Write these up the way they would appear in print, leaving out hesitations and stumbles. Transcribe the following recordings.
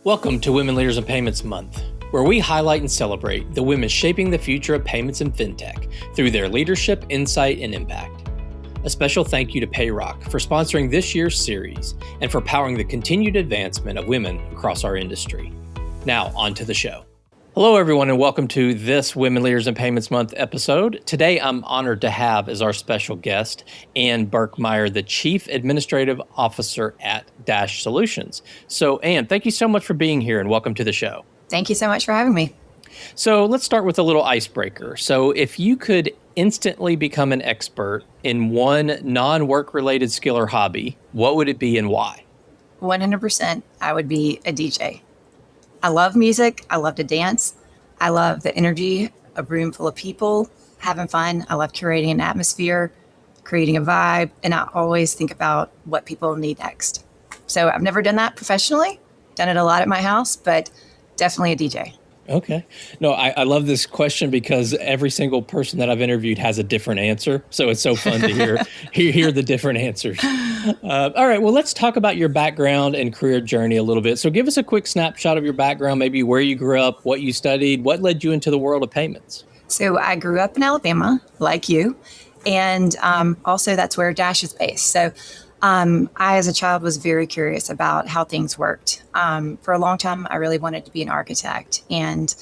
Welcome to Women Leaders in Payments Month, where we highlight and celebrate the women shaping the future of payments and fintech through their leadership, insight, and impact. A special thank you to PayRock for sponsoring this year's series and for powering the continued advancement of women across our industry. Now, on to the show. Hello, everyone, and welcome to this Women Leaders in Payments Month episode. Today, I'm honored to have as our special guest Ann Berkmeier, the Chief Administrative Officer at Dash Solutions. So, Ann, thank you so much for being here and welcome to the show. Thank you so much for having me. So let's start with a little icebreaker. So if you could instantly become an expert in one non-work related skill or hobby, what would it be and why? 100%, I would be a DJ. I love music. I love to dance. I love the energy of a room full of people, having fun. I love curating an atmosphere, creating a vibe, and I always think about what people need next. So I've never done that professionally, done it a lot at my house, but definitely a DJ. Okay. No, I love this question because every single person that I've interviewed has a different answer. So it's so fun to hear the different answers. All right. Well, let's talk about your background and career journey a little bit. So give us a quick snapshot of your background, maybe where you grew up, what you studied, what led you into the world of payments. So I grew up in Alabama, like you, and also that's where Dash is based. So I, as a child, was very curious about how things worked. For a long time, I really wanted to be an architect. And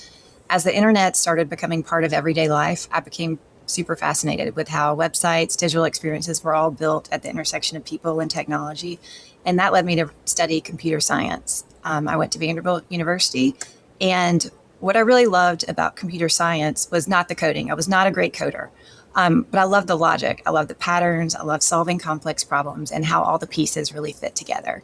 as the internet started becoming part of everyday life, I became super fascinated with how websites, digital experiences were all built at the intersection of people and technology. And that led me to study computer science. I went to Vanderbilt University. And what I really loved about computer science was not the coding. I was not a great coder. But I love the logic. I love the patterns. I love solving complex problems and how all the pieces really fit together.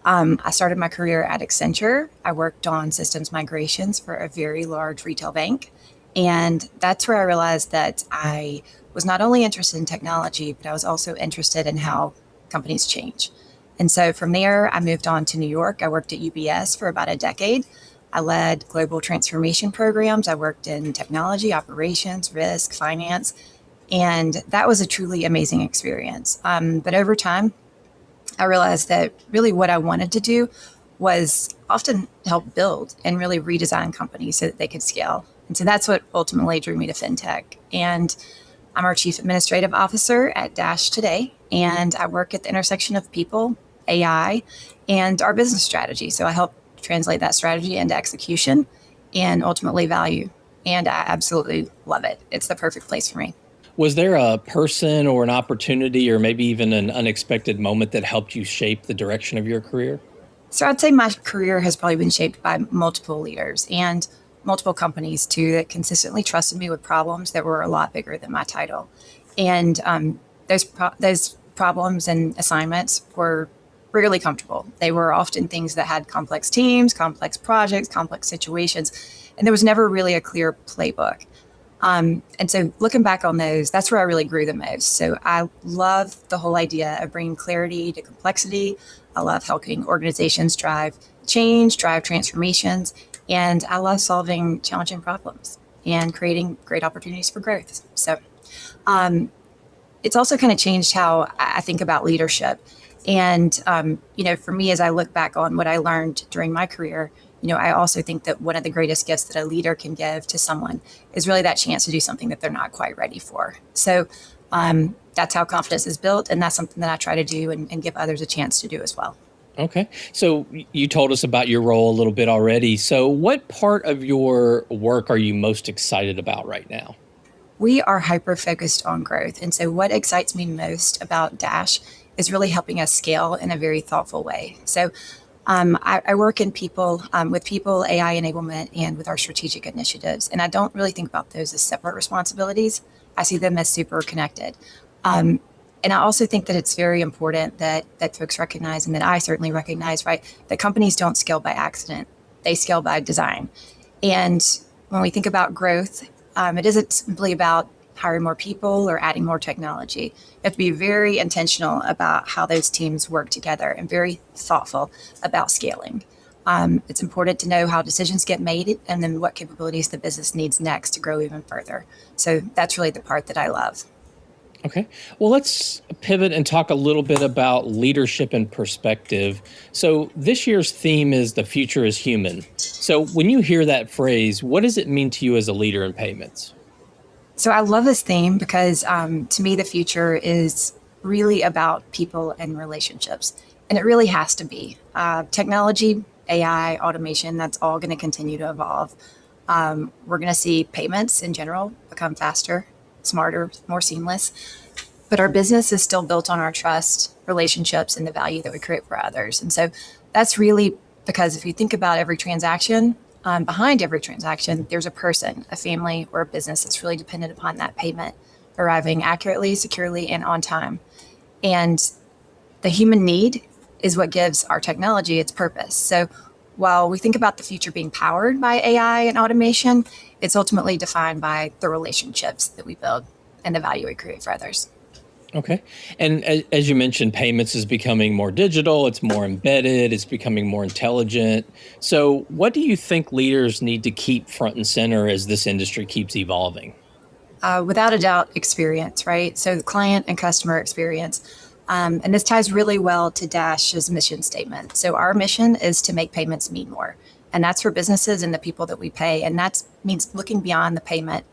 I started my career at Accenture. I worked on systems migrations for a very large retail bank. And that's where I realized that I was not only interested in technology, but I was also interested in how companies change. And so from there, I moved on to New York. I worked at UBS for about a decade. I led global transformation programs. I worked in technology, operations, risk, finance. And that was a truly amazing experience. But over time, I realized that really what I wanted to do was often help build and really redesign companies so that they could scale. And so that's what ultimately drew me to fintech. And I'm our Chief Administrative Officer at Dash today. And I work at the intersection of people, AI, and our business strategy. So I help translate that strategy into execution and ultimately value. And I absolutely love it. It's the perfect place for me. Was there a person or an opportunity or maybe even an unexpected moment that helped you shape the direction of your career? So I'd say my career has probably been shaped by multiple leaders and multiple companies too that consistently trusted me with problems that were a lot bigger than my title. And those problems and assignments were rarely comfortable. They were often things that had complex teams, complex projects, complex situations, and there was never really a clear playbook. And so looking back on those, that's where I really grew the most. So I love the whole idea of bringing clarity to complexity. I love helping organizations drive change, drive transformations, and I love solving challenging problems and creating great opportunities for growth. So it's also kind of changed how I think about leadership. And, for me, as I look back on what I learned during my career, I also think that one of the greatest gifts that a leader can give to someone is really that chance to do something that they're not quite ready for. So that's how confidence is built. And that's something that I try to do and give others a chance to do as well. Okay. So you told us about your role a little bit already. So what part of your work are you most excited about right now? We are hyper-focused on growth. And so what excites me most about Dash is really helping us scale in a very thoughtful way. So I work in people, with people, AI enablement, and with our strategic initiatives. And I don't really think about those as separate responsibilities. I see them as super connected. And I also think that it's very important that folks recognize, and that I certainly recognize, right, that companies don't scale by accident. They scale by design. And when we think about growth, it isn't simply about hiring more people or adding more technology. You have to be very intentional about how those teams work together and very thoughtful about scaling. It's important to know how decisions get made and then what capabilities the business needs next to grow even further. So that's really the part that I love. Okay. Well, let's pivot and talk a little bit about leadership and perspective. So, this year's theme is the future is human. So, when you hear that phrase, what does it mean to you as a leader in payments? So I love this theme because to me, the future is really about people and relationships. And it really has to be. Technology, AI, automation, that's all going to continue to evolve. We're going to see payments in general become faster, smarter, more seamless. But our business is still built on our trust, relationships, and the value that we create for others. And so that's really because if you think about every transaction, behind every transaction, there's a person, a family, or a business that's really dependent upon that payment arriving accurately, securely, and on time. And the human need is what gives our technology its purpose. So while we think about the future being powered by AI and automation, it's ultimately defined by the relationships that we build and the value we create for others. Okay. And as you mentioned, payments is becoming more digital, it's more embedded, it's becoming more intelligent. So, what do you think leaders need to keep front and center as this industry keeps evolving? Without a doubt, experience, right? So the client and customer experience. And this ties really well to Dash's mission statement. So our mission is to make payments mean more. And that's for businesses and the people that we pay. And that means looking beyond the payment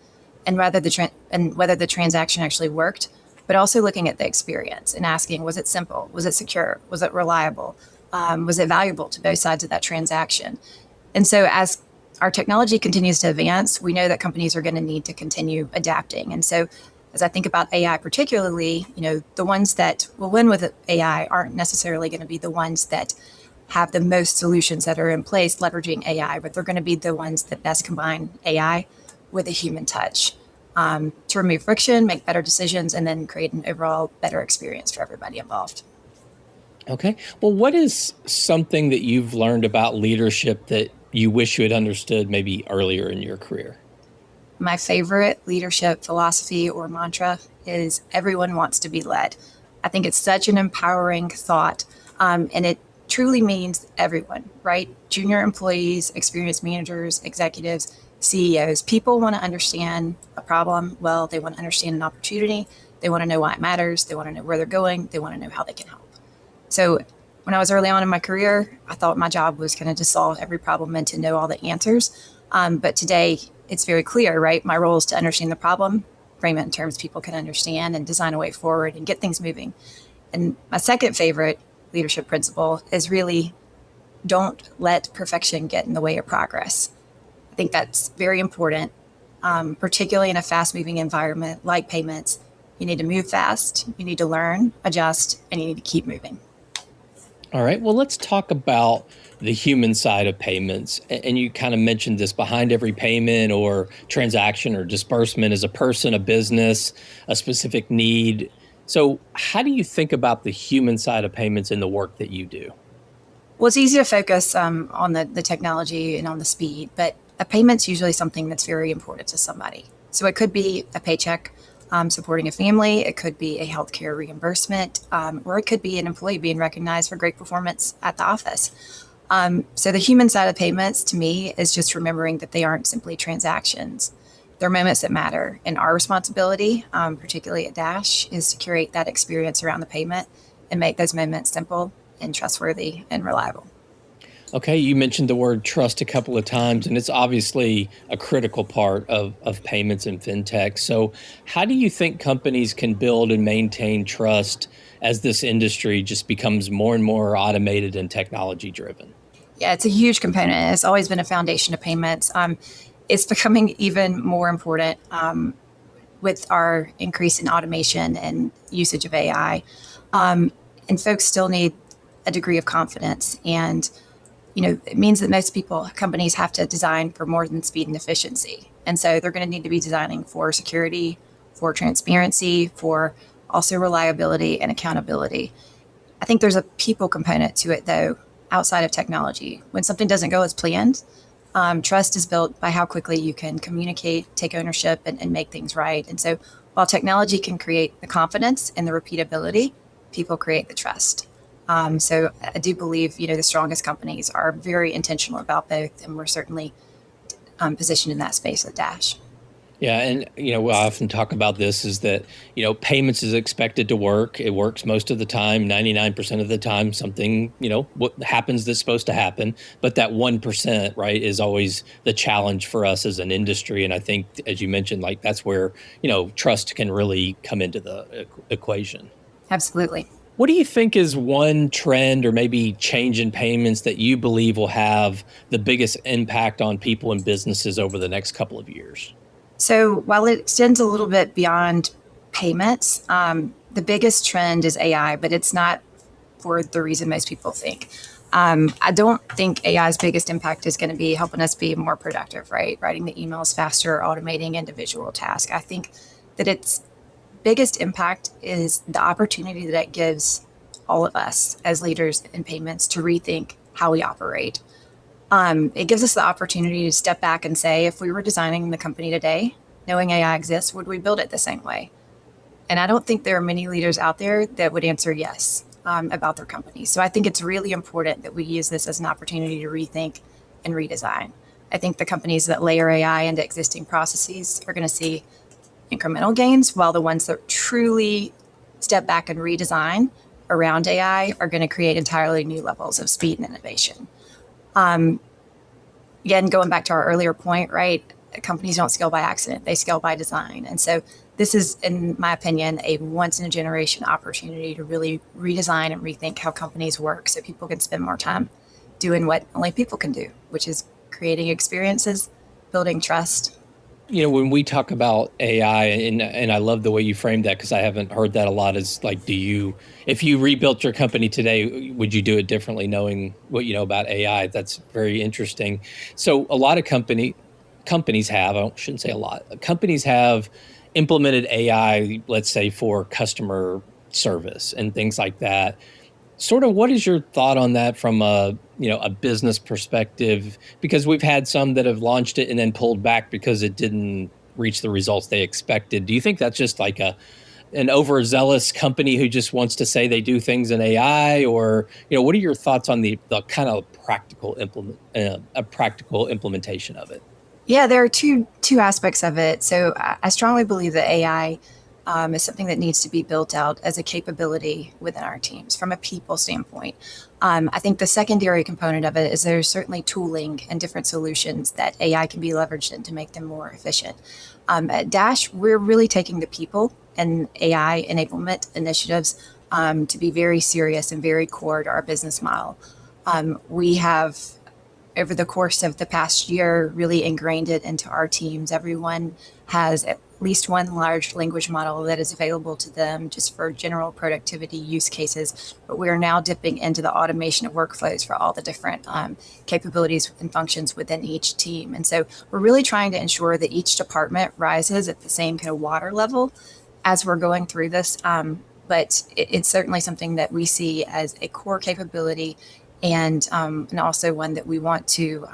and whether the transaction actually worked, but also looking at the experience and asking, was it simple? Was it secure? Was it reliable? Was it valuable to both sides of that transaction? And so as our technology continues to advance, we know that companies are going to need to continue adapting. And so as I think about AI particularly, the ones that will win with AI aren't necessarily going to be the ones that have the most solutions that are in place leveraging AI, but they're going to be the ones that best combine AI with a human touch to remove friction, make better decisions, and then create an overall better experience for everybody involved. Okay. Well, what is something that you've learned about leadership that you wish you had understood maybe earlier in your career? My favorite leadership philosophy or mantra is everyone wants to be led. I think it's such an empowering thought. And it truly means everyone, right? Junior employees, experienced managers, executives, CEOs. People want to understand a problem. Well, they want to understand an opportunity. They want to know why it matters. They want to know where they're going. They want to know how they can help. So when I was early on in my career, I thought my job was kind of to solve every problem and to know all the answers. But today, it's very clear, right? My role is to understand the problem, frame it in terms people can understand, and design a way forward and get things moving. And my second favorite leadership principle is really don't let perfection get in the way of progress. I think that's very important, particularly in a fast moving environment like payments. You need to move fast, you need to learn, adjust, and you need to keep moving. All right. Well, let's talk about the human side of payments. And you kind of mentioned this behind every payment or transaction or disbursement is a person, a business, a specific need. So, how do you think about the human side of payments in the work that you do? Well, it's easy to focus on the technology and on the speed, but a payment's usually something that's very important to somebody. So it could be a paycheck supporting a family, it could be a healthcare reimbursement, or it could be an employee being recognized for great performance at the office. So the human side of payments to me is just remembering that they aren't simply transactions. They're moments that matter. And our responsibility, particularly at Dash, is to curate that experience around the payment and make those moments simple and trustworthy and reliable. Okay, you mentioned the word trust a couple of times, and it's obviously a critical part of payments and fintech. So, how do you think companies can build and maintain trust as this industry just becomes more and more automated and technology driven? Yeah, it's a huge component. It's always been a foundation of payments. It's becoming even more important with our increase in automation and usage of AI. And folks still need a degree of confidence. And it means that most companies have to design for more than speed and efficiency. And so they're going to need to be designing for security, for transparency, for also reliability and accountability. I think there's a people component to it, though, outside of technology. When something doesn't go as planned, trust is built by how quickly you can communicate, take ownership, and make things right. And so while technology can create the confidence and the repeatability, people create the trust. So I do believe, the strongest companies are very intentional about both, and we're certainly positioned in that space at Dash. Yeah, and we often talk about this is that, payments is expected to work. It works most of the time, 99% of the time, something, what happens that's supposed to happen. But that 1%, right, is always the challenge for us as an industry. And I think, as you mentioned, like that's where, trust can really come into the equation. Absolutely. What do you think is one trend or maybe change in payments that you believe will have the biggest impact on people and businesses over the next couple of years? So while it extends a little bit beyond payments, the biggest trend is AI, but it's not for the reason most people think. I don't think AI's biggest impact is going to be helping us be more productive, right? Writing the emails faster, automating individual tasks. I think that its biggest impact is the opportunity that it gives all of us as leaders in payments to rethink how we operate. It gives us the opportunity to step back and say, if we were designing the company today, knowing AI exists, would we build it the same way? And I don't think there are many leaders out there that would answer yes about their company. So I think it's really important that we use this as an opportunity to rethink and redesign. I think the companies that layer AI into existing processes are going to see incremental gains, while the ones that truly step back and redesign around AI are going to create entirely new levels of speed and innovation. Again, going back to our earlier point, right? Companies don't scale by accident, they scale by design. And so this is, in my opinion, a once in a generation opportunity to really redesign and rethink how companies work so people can spend more time doing what only people can do, which is creating experiences, building trust. When we talk about AI, and I love the way you framed that because I haven't heard that a lot, is like, if you rebuilt your company today, would you do it differently knowing what you know about AI? That's very interesting. So a lot of companies have, I shouldn't say a lot, companies have implemented AI, let's say for customer service and things like that. Sort of, what is your thought on that from a business perspective? Because we've had some that have launched it and then pulled back because it didn't reach the results they expected. Do you think that's just like an overzealous company who just wants to say they do things in AI, or what are your thoughts on the kind of a practical implementation of it? Yeah, there are two aspects of it. So I strongly believe that AI is something that needs to be built out as a capability within our teams from a people standpoint. I think the secondary component of it is there's certainly tooling and different solutions that AI can be leveraged in to make them more efficient. At Dash, we're really taking the people and AI enablement initiatives to be very serious and very core to our business model. We have, over the course of the past year, really ingrained it into our teams. Everyone has at least one large language model that is available to them just for general productivity use cases. But we are now dipping into the automation of workflows for all the different capabilities and functions within each team. And so we're really trying to ensure that each department rises at the same kind of water level as we're going through this. But it's certainly something that we see as a core capability, and also one that we want to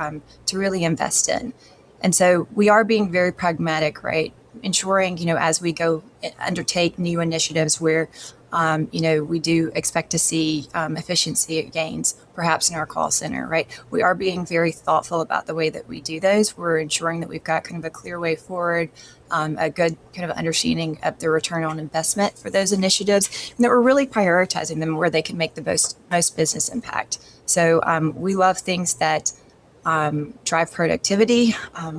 really invest in. And so we are being very pragmatic, right? Ensuring, as we go undertake new initiatives where, we do expect to see efficiency gains, perhaps in our call center, right? We are being very thoughtful about the way that we do those. We're ensuring that we've got kind of a clear way forward, a good kind of understanding of the return on investment for those initiatives, and that we're really prioritizing them where they can make the most business impact. So we love things that drive productivity.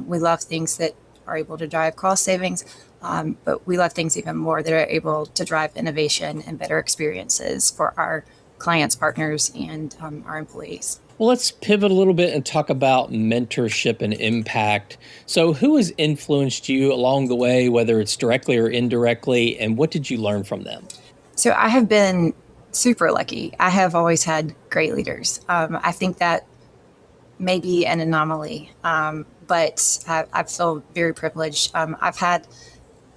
We love things that are able to drive cost savings, but we love things even more that are able to drive innovation and better experiences for our clients, partners, and our employees. Well, let's pivot a little bit and talk about mentorship and impact. So, who has influenced you along the way, whether it's directly or indirectly, and what did you learn from them? So I have been super lucky. I have always had great leaders. I think that may be an anomaly, but I feel very privileged. I've had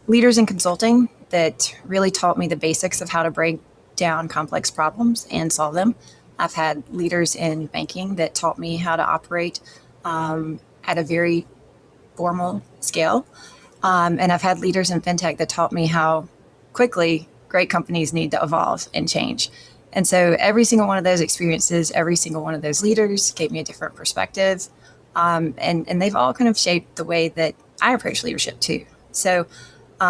leaders in consulting that really taught me the basics of how to break down complex problems and solve them. I've had leaders in banking that taught me how to operate at a very formal scale. And I've had leaders in fintech that taught me how quickly great companies need to evolve and change. And so every single one of those experiences, every single one of those leaders gave me a different perspective. And they've all kind of shaped the way that I approach leadership too. So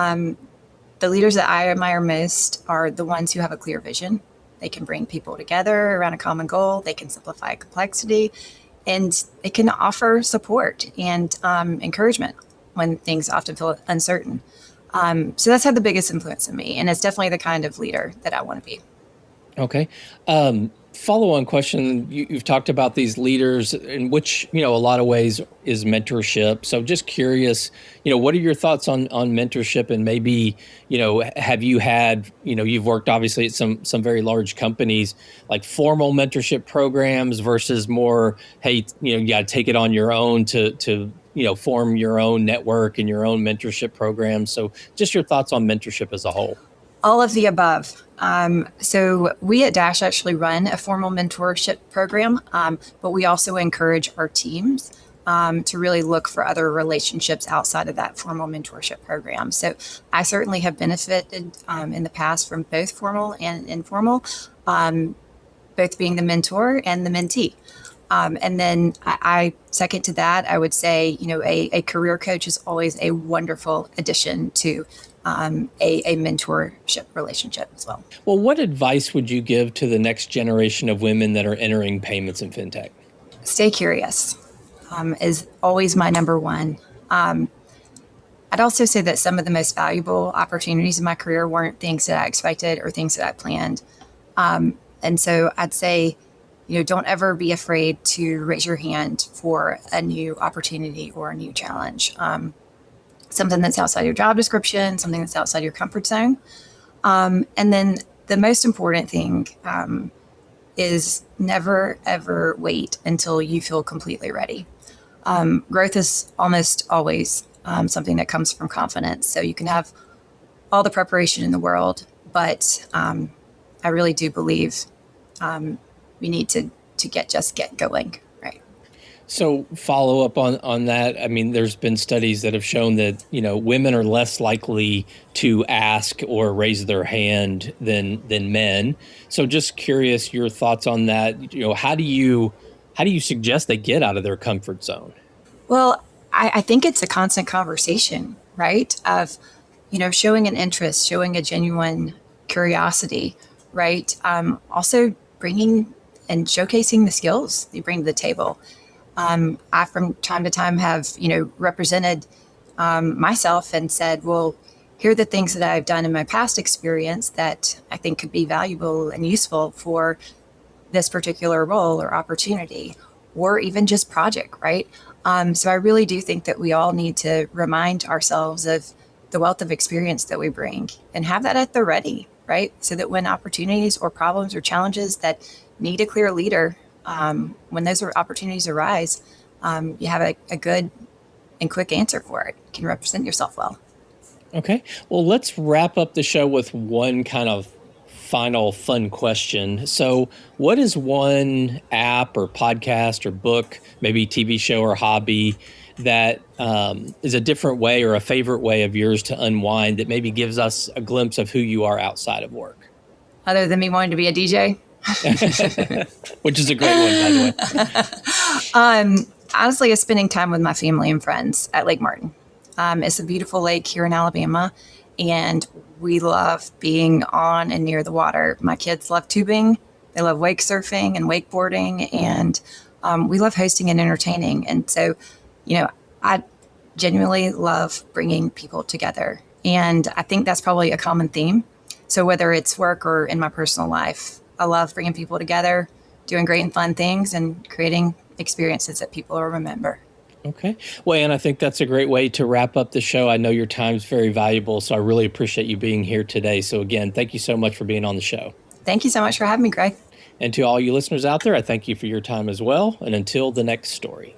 the leaders that I admire most are the ones who have a clear vision. They can bring people together around a common goal. They can simplify complexity, and they can offer support and encouragement when things often feel uncertain. So that's had the biggest influence on me, and it's definitely the kind of leader that I want to be. Okay. Follow-on question. You've talked about these leaders, in which, a lot of ways is mentorship. So just curious, what are your thoughts on mentorship, and maybe, have you had, you've worked obviously at some very large companies, like formal mentorship programs versus more, hey, you got to take it on your own to form your own network and your own mentorship programs. So just your thoughts on mentorship as a whole. All of the above. So we at Dash actually run a formal mentorship program, but we also encourage our teams to really look for other relationships outside of that formal mentorship program. So I certainly have benefited in the past from both formal and informal, both being the mentor and the mentee. And then I second to that, I would say, a career coach is always a wonderful addition to a mentorship relationship as well. Well, what advice would you give to the next generation of women that are entering payments and fintech? Stay curious is always my number one. I'd also say that some of the most valuable opportunities in my career weren't things that I expected or things that I planned. And so I'd say, don't ever be afraid to raise your hand for a new opportunity or a new challenge. Something that's outside your job description, something that's outside your comfort zone. And then the most important thing is never, ever wait until you feel completely ready. Growth is almost always something that comes from confidence. So you can have all the preparation in the world, but I really do believe we need to get going. So follow up on that. I mean, there's been studies that have shown that, women are less likely to ask or raise their hand than men. So just curious your thoughts on that. How do you suggest they get out of their comfort zone? Well, I think it's a constant conversation, right? Of, showing an interest, showing a genuine curiosity, right? Also bringing and showcasing the skills you bring to the table. I, from time to time, have, represented myself and said, well, here are the things that I've done in my past experience that I think could be valuable and useful for this particular role or opportunity, or even just project, right? So I really do think that we all need to remind ourselves of the wealth of experience that we bring and have that at the ready, right? So that when opportunities or problems or challenges that need a clear leader, when those opportunities arise, you have a good and quick answer for it. You can represent yourself well. Okay. Well, let's wrap up the show with one kind of final fun question. So what is one app or podcast or book, maybe TV show or hobby that is a different way or a favorite way of yours to unwind that maybe gives us a glimpse of who you are outside of work? Other than me wanting to be a DJ? Which is a great one, by the way. Honestly, it's spending time with my family and friends at Lake Martin. It's a beautiful lake here in Alabama, and we love being on and near the water. My kids love tubing. They love wake surfing and wakeboarding, and we love hosting and entertaining. And so, I genuinely love bringing people together. And I think that's probably a common theme. So whether it's work or in my personal life, I love bringing people together, doing great and fun things, and creating experiences that people will remember. Okay. Well, Ann, I think that's a great way to wrap up the show. I know your time's very valuable, so I really appreciate you being here today. So again, thank you so much for being on the show. Thank you so much for having me, Greg. And to all you listeners out there, I thank you for your time as well. And until the next story.